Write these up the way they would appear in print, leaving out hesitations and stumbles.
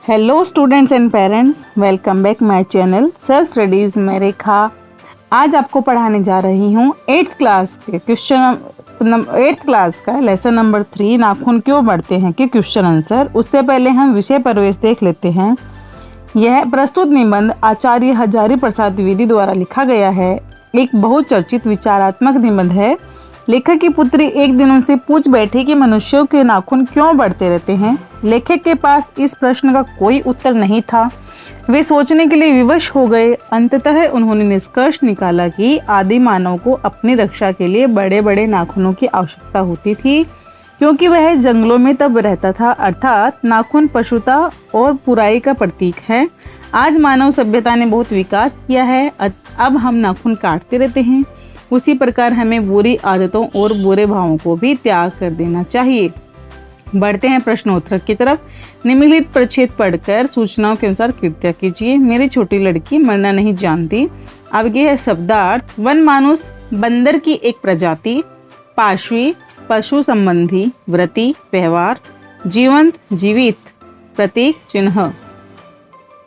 Hello students and parents, welcome back my channel self studies में रेखा। आज आपको पढ़ाने जा रही हूँ 8th क्लास का लेसन नंबर 3 नाखून क्यों बढ़ते हैं के क्वेश्चन आंसर। उससे पहले हम विषय प्रवेश देख लेते हैं। यह प्रस्तुत निबंध आचार्य हजारी प्रसाद द्विवेदी द्वारा लिखा गया है। एक बहुचर्चित विचारात्मक निबंध है। लेखक की पुत्री एक दिन उनसे पूछ बैठी कि मनुष्यों के नाखून क्यों बढ़ते रहते हैं। लेखक के पास इस प्रश्न का कोई उत्तर नहीं था। वे सोचने के लिए विवश हो गए। अंततः उन्होंने निष्कर्ष निकाला कि आदि मानव को अपनी रक्षा के लिए बड़े बड़े नाखूनों की आवश्यकता होती थी, क्योंकि वह जंगलों में तब रहता था। अर्थात नाखून पशुता और बुराई का प्रतीक है। आज मानव सभ्यता ने बहुत विकास किया है, अब हम नाखून काटते रहते हैं। उसी प्रकार हमें बुरी आदतों और बुरे भावों को भी त्याग कर देना चाहिए। बढ़ते हैं प्रश्नोत्तर की तरफ। निम्नलिखित परिच्छेद पढ़कर सूचनाओं के अनुसार कृत्य कीजिए। मेरी छोटी लड़की मरना नहीं जानती। अब ये है शब्दार्थ। वन मानुष बंदर की एक प्रजाति, पाशवी पशु संबंधी, व्रति व्यवहार, जीवंत जीवित, प्रतीक चिन्ह।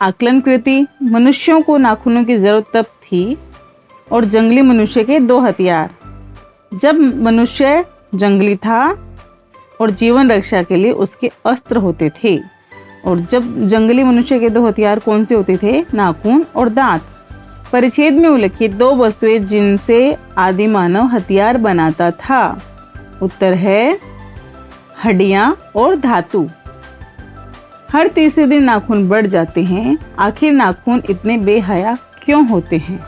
आकलन कृति। मनुष्यों को नाखूनों की जरूरत तब थी और जंगली मनुष्य के दो हथियार। जब मनुष्य जंगली था और जीवन रक्षा के लिए उसके अस्त्र होते थे। और जब जंगली मनुष्य के दो हथियार कौन से होते थे? नाखून और दांत। परिच्छेद में उल्लिखित दो वस्तुएं जिनसे आदि मानव हथियार बनाता था। उत्तर है हड्डियां और धातु। हर तीसरे दिन नाखून बढ़ जाते हैं। आखिर नाखून इतने बेहया क्यों होते हैं?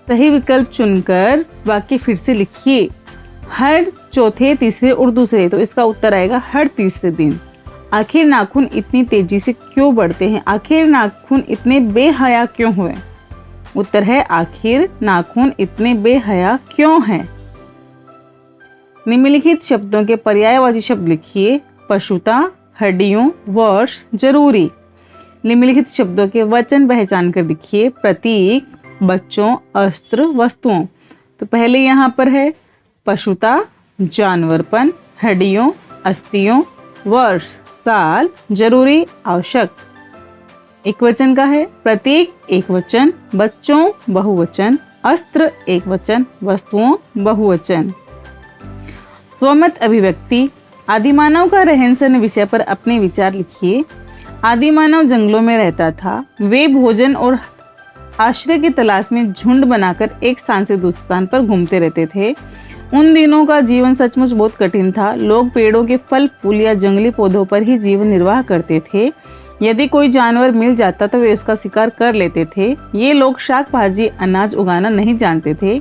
सही विकल्प चुनकर वाक्य फिर से लिखिए। हर चौथे, तीसरे और दूसरे, तो इसका उत्तर आएगा हर तीसरे दिन। आखिर नाखून इतनी तेजी से क्यों बढ़ते हैं? आखिर नाखून इतने बेहया क्यों हुए? उत्तर है आखिर नाखून इतने बेहया क्यों हैं? निम्नलिखित शब्दों के पर्यायवाची शब्द लिखिए। पशुता, हड्डियों, वर्ष, जरूरी। निम्नलिखित शब्दों के वचन पहचान कर लिखिए। प्रतीक, बच्चों, अस्त्र, वस्तुओं। तो पहले यहाँ पर है पशुता जानवरपन, हड्डियों अस्थियों, वर्ष साल, जरूरी आवश्यक। एक वचन का है। प्रतीक एक वचन, बच्चों बहुवचन, अस्त्र एक वचन, वस्तुओं बहुवचन। स्वमत अभिव्यक्ति। आदिमानव का रहन सहन विषय पर अपने विचार लिखिए। आदिमानव जंगलों में रहता था। वे भोजन और आश्रय की तलाश में झुंड बनाकर एक स्थान से दूसरे स्थान पर घूमते रहते थे। उन दिनों का जीवन सचमुच बहुत कठिन था। लोग पेड़ों के फल फूल या जंगली पौधों पर ही जीवन निर्वाह करते थे। यदि कोई जानवर मिल जाता तो वे उसका शिकार कर लेते थे। ये लोग शाक भाजी अनाज उगाना नहीं जानते थे।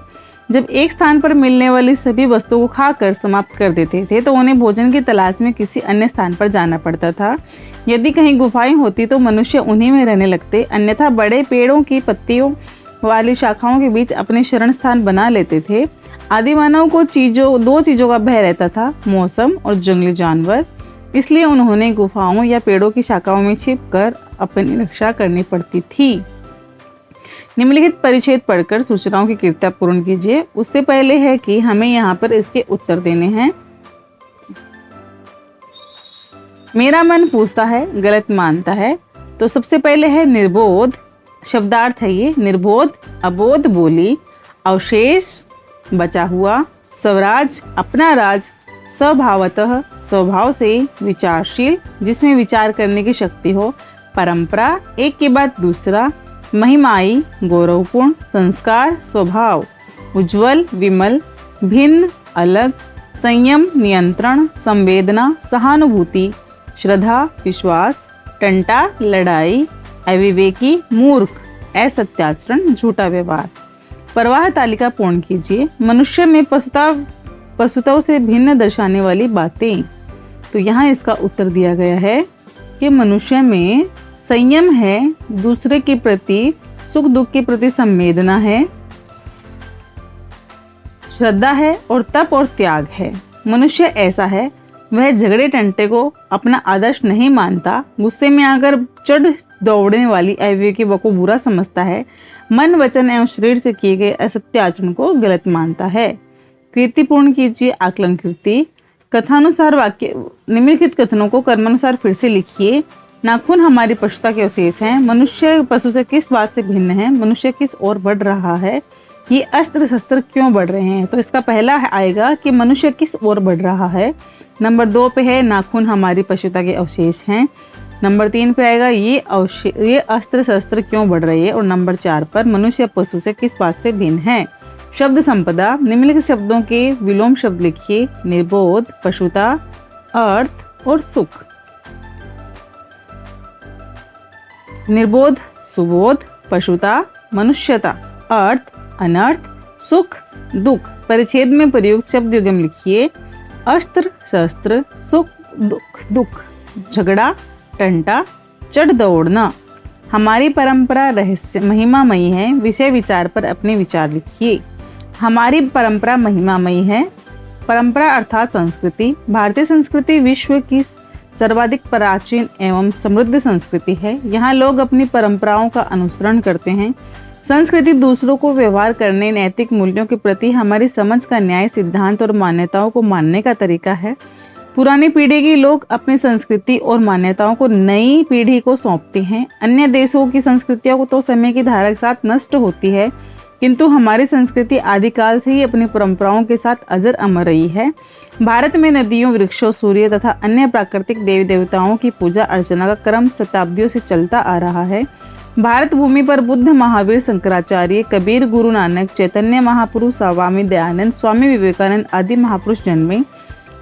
जब एक स्थान पर मिलने वाली सभी वस्तुओं को खाकर समाप्त कर देते थे तो उन्हें भोजन की तलाश में किसी अन्य स्थान पर जाना पड़ता था। यदि कहीं गुफाएं होती तो मनुष्य उन्हीं में रहने लगते, अन्यथा बड़े पेड़ों की पत्तियों वाली शाखाओं के बीच अपने शरण स्थान बना लेते थे। आदिमानव को दो चीज़ों का भय रहता था, मौसम और जंगली जानवर। इसलिए उन्होंने गुफाओं या पेड़ों की शाखाओं में छिपकर अपनी रक्षा करनी पड़ती थी। निम्नलिखित परिच्छेद पढ़कर सूचनाओं की कृत्या पूर्ण कीजिए। उससे पहले है कि हमें यहाँ पर इसके उत्तर देने हैं। मेरा मन पूछता है, गलत मानता है। तो सबसे पहले है निर्बोध। शब्दार्थ है ये निर्बोध, अबोध बोली, अवशेष बचा हुआ, स्वराज अपना राज, स्वभावतः स्वभाव से, विचारशील जिसमें विचार करने की शक्ति हो, परंपरा एक के बाद दूसरा, महिमाई गौरवपूर्ण, संस्कार स्वभाव, उज्ज्वल विमल, भिन्न अलग, संयम नियंत्रण, संवेदना सहानुभूति, श्रद्धा विश्वास, टंटा लड़ाई, अविवेकी मूर्ख, असत्याचरण झूठा व्यवहार। प्रवाह तालिका पूर्ण कीजिए। मनुष्य में पशुताओं से भिन्न दर्शाने वाली बातें। तो यहाँ इसका उत्तर दिया गया है कि मनुष्य में संयम है, दूसरे के प्रति सुख दुख के प्रति संवेदना है, श्रद्धा है और तप और त्याग है। मनुष्य ऐसा है, वह झगड़े टंटे को अपना आदर्श नहीं मानता, गुस्से में आकर चढ़ दौड़ने वाली अविवेकी को बुरा समझता है, मन वचन एवं शरीर से किए गए असत्य आचरण को गलत मानता है। कृतिपूर्ण कीजिए आकलन कृति। कथानुसार वाक्य, निम्नलिखित कथनों को क्रमानुसार फिर से लिखिए। नाखून हमारी पशुता के अवशेष हैं। मनुष्य पशु से किस बात से भिन्न है? मनुष्य किस ओर बढ़ रहा है? ये अस्त्र शस्त्र क्यों बढ़ रहे हैं? तो इसका पहला आएगा कि मनुष्य किस ओर बढ़ रहा है। नंबर 2 पे है नाखून हमारी पशुता के अवशेष हैं। नंबर 3 पे आएगा ये अस्त्र शस्त्र क्यों बढ़ रही है। और नंबर 4 पर मनुष्य पशु से किस बात से भिन्न है। शब्द संपदा, निम्नलिखित शब्दों के विलोम शब्द लिखिए। निर्बोध, पशुता, अर्थ और सुख। निर्बोध सुबोध, पशुता मनुष्यता, अर्थ अनर्थ, सुख दुख। परिच्छेद में प्रयुक्त शब्द युग्म लिखिए। अस्त्र शस्त्र, सुख दुख दुख, झगड़ा टंटा, चढ़ दौड़ना। हमारी परंपरा रहस्य महिमामयी है। विषय विचार पर अपने विचार लिखिए। हमारी परंपरा महिमामयी है। परंपरा अर्थात संस्कृति। भारतीय संस्कृति विश्व की सर्वाधिक प्राचीन एवं समृद्ध संस्कृति है। यहाँ लोग अपनी परंपराओं का अनुसरण करते हैं। संस्कृति दूसरों को व्यवहार करने, नैतिक मूल्यों के प्रति हमारी समझ का न्याय सिद्धांत और मान्यताओं को मानने का तरीका है। पुरानी पीढ़ी के लोग अपनी संस्कृति और मान्यताओं को नई पीढ़ी को सौंपते हैं। अन्य देशों की संस्कृतियों को तो समय की धारा के साथ नष्ट होती है, किंतु हमारी संस्कृति आदिकाल से ही अपनी परंपराओं के साथ अजर अमर रही है। भारत में नदियों, वृक्षों, सूर्य तथा अन्य प्राकृतिक देवी देवताओं की पूजा अर्चना का क्रम शताब्दियों से चलता आ रहा है। भारत भूमि पर बुद्ध, महावीर, शंकराचार्य, कबीर, गुरु नानक, चैतन्य महापुरुष, स्वामी दयानंद, स्वामी विवेकानंद आदि महापुरुष जन्मे।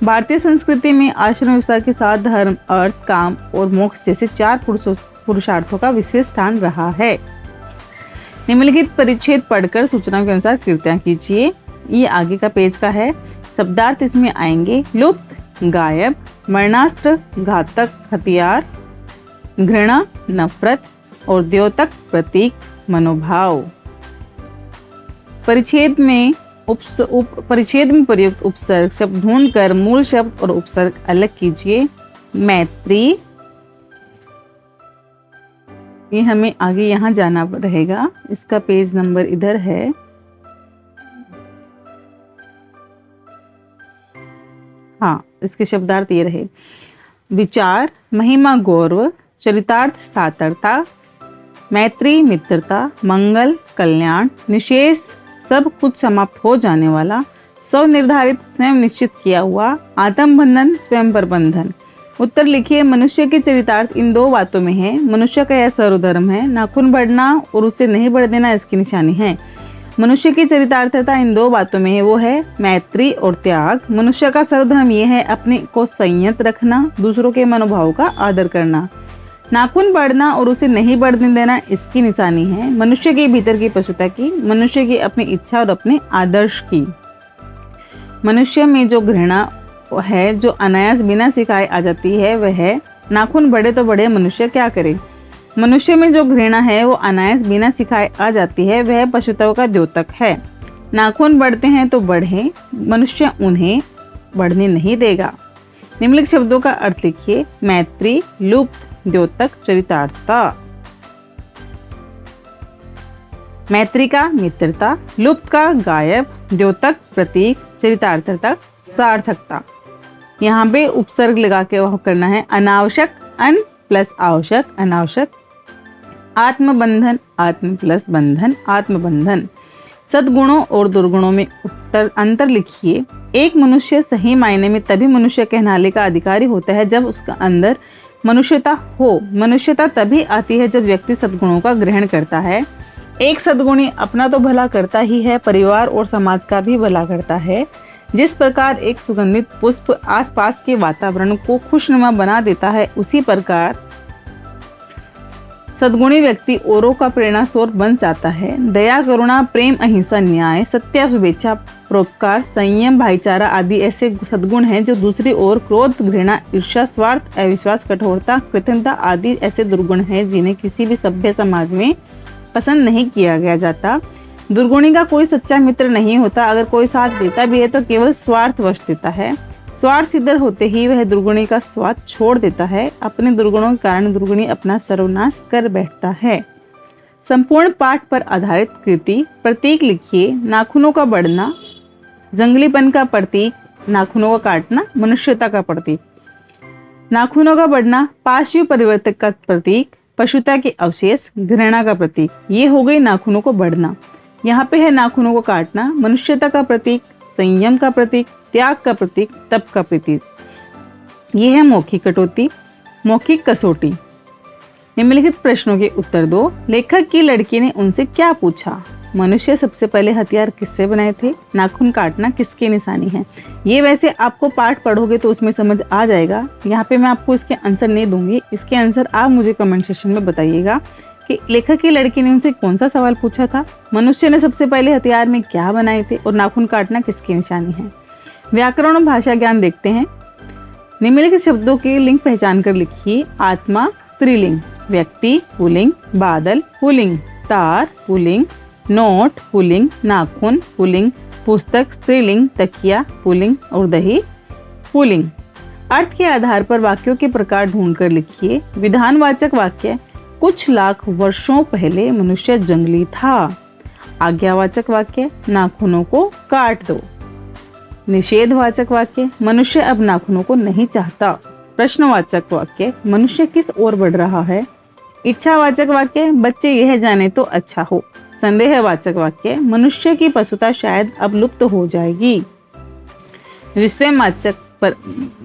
भारतीय संस्कृति में आश्रम व्यवस्था के साथ धर्म, अर्थ, काम और मोक्ष जैसे 4 पुरुषार्थों का विशेष स्थान रहा है। निम्नलिखित परिच्छेद पढ़कर सूचना के अनुसार कृतियां कीजिए। ये आगे का पेज का है। शब्दार्थ इसमें आएंगे। लुप्त, गायब, मरणास्त्र, घातक हथियार, घृणा, नफरत और द्योतक, प्रतीक, मनोभाव। परिच्छेद में प्रयुक्त उपसर्ग शब्द ढूंढकर मूल शब्द और उपसर्ग अलग कीजिए। मैत्री, ये हमें आगे यहाँ जाना रहेगा। इसका पेज नंबर इधर है। हाँ, इसके शब्दार्थ ये रहे। विचार, महिमा, गौरव, चरितार्थ, सार्थकता, मैत्री, मित्रता, मंगल, कल्याण, निशेष, सब कुछ समाप्त हो जाने वाला, स्वनिर्धारित, स्वयं निश्चित किया हुआ, आत्मबंधन, स्वयं पर बंधन। उत्तर लिखिए। मनुष्य के चरितार्थ इन 2 बातों में है। मनुष्य का यह सर्वधर्म है। नाखून बढ़ना और उसे नहीं बढ़ देना इसकी निशानी है। मनुष्य की चरितार्थता इन 2 बातों में है, वो है मैत्री और त्याग। मनुष्य का सर्वधर्म यह है अपने को संयत रखना, दूसरों के मनोभाव का आदर करना। नाखून बढ़ना और उसे नहीं बढ़ने देना इसकी निशानी है मनुष्य के भीतर की पशुता की, मनुष्य की अपनी इच्छा और अपने आदर्श की। मनुष्य में जो घृणा है, जो अनायास बिना सिखाए आ जाती है, वह है नाखून बढ़े तो बढ़े, मनुष्य क्या करे। मनुष्य में जो घृणा है वो अनायास बिना सिखाए आ जाती है, वह पशुत्व का द्योतक है। नाखून बढ़ते हैं तो बढ़े, मनुष्य उन्हें बढ़ने नहीं देगा। निम्नलिखित शब्दों का अर्थ लिखिए। मैत्री, लुप्त, द्योतक, चरितार्थता। मैत्री का मित्रता, लुप्त का गायब, द्योतक प्रतीक, चरितार्थता सार्थकता। यहाँ पे उपसर्ग लगा के वह करना है। अनावश्यक, अन प्लस आवश्यक, अनावश्यक। आत्मबंधन, आत्म प्लस बंधन, आत्मबंधन। सद्गुणों और दुर्गुणों में अंतर लिखिए। एक मनुष्य सही मायने में तभी मनुष्य कहलाने का अधिकारी होता है जब उसका अंदर मनुष्यता हो। मनुष्यता तभी आती है जब व्यक्ति सद्गुणों का ग्रहण करता है। एक सद्गुणी अपना तो भला करता ही है, परिवार और समाज का भी भला करता है। जिस प्रकार एक सुगंधित पुष्प आसपास के वातावरण को खुशनुमा बना देता है, उसी प्रकार सद्गुणी व्यक्ति औरों का प्रेरणा स्रोत बन जाता है। दया, करुणा, प्रेम, अहिंसा, न्याय, सत्य, शुभेच्छा, परोपकार, संयम, भाईचारा आदि ऐसे सद्गुण हैं जो दूसरी ओर क्रोध, घृणा, ईर्ष्या, स्वार्थ, अविश्वास, कठोरता, कृतज्ञता आदि ऐसे दुर्गुण हैं जिन्हें किसी भी सभ्य समाज में पसंद नहीं किया गया जाता। दुर्गुणी का कोई सच्चा मित्र नहीं होता। अगर कोई साथ देता भी है तो केवल स्वार्थवश देता है। स्वार्थ सिद्ध होते ही वह दुर्गुणी का स्वाद छोड़ देता है। अपने दुर्गुणों के कारण दुर्गुणी अपना सर्वनाश कर बैठता है। संपूर्ण पाठ पर आधारित कृति। प्रतीक लिखिए। नाखूनों का बढ़ना, जंगलीपन का प्रतीक, नाखूनों का काटना मनुष्यता का प्रतीक। नाखूनों का बढ़ना, पार्श्व परिवर्तक का प्रतीक, पशुता के अवशेष, घृणा का प्रतीक। ये हो गई नाखूनों को बढ़ना। यहाँ पे है नाखूनों को काटना, मनुष्यता का प्रतीक, संयम का प्रतीक, त्याग का प्रतीक, तप का प्रतीक। ये है मौखिक कटौती। मौखिक कसौटी। निम्नलिखित प्रश्नों के उत्तर दो। लेखक की लड़की ने उनसे क्या पूछा? मनुष्य सबसे पहले हथियार किससे बनाए थे? नाखून काटना किसकी निशानी है? ये वैसे आपको पाठ पढ़ोगे तो उसमें समझ आ जाएगा। यहाँ पे मैं आपको इसके आंसर नहीं दूंगी, इसके आंसर आप मुझे कमेंट सेक्शन में बताइएगा कि लेखक की लड़की ने उनसे कौन सा सवाल पूछा था, मनुष्य ने सबसे पहले हथियार में क्या बनाए थे और नाखून काटना किसकी निशानी है। व्याकरण और भाषा ज्ञान देखते हैं। निम्नलिखित शब्दों के लिंग पहचान कर लिखिए। आत्मा स्त्रीलिंग, व्यक्ति पुल्लिंग, बादल पुल्लिंग, तार पुल्लिंग, नोट पुल्लिंग, नाखून पुल्लिंग, पुस्तक स्त्रीलिंग, तकिया पुल्लिंग और दही पुल्लिंग। अर्थ के आधार पर वाक्यों के प्रकार ढूंढकर लिखिए। विधानवाचक वाक्य, कुछ लाख वर्षों पहले मनुष्य जंगली था। आज्ञावाचक वाक्य, नाखूनों को काट दो। निषेधवाचक वाक्य, मनुष्य अब नाखूनों को नहीं चाहता। प्रश्नवाचक वाक्य, मनुष्य किस ओर बढ़ रहा है। इच्छावाचक वाक्य, बच्चे यह जाने तो अच्छा हो। संदेहवाचक वाक्य, मनुष्य की पशुता शायद अब लुप्त हो जाएगी।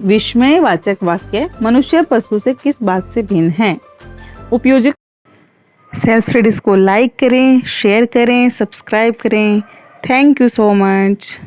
विस्मयवाचक वाक्य, मनुष्य पशु से किस बात से भिन्न है। उपयोजक सेल्फ स्टडीज को लाइक करें, शेयर करें, सब्सक्राइब करें। Thank you so much.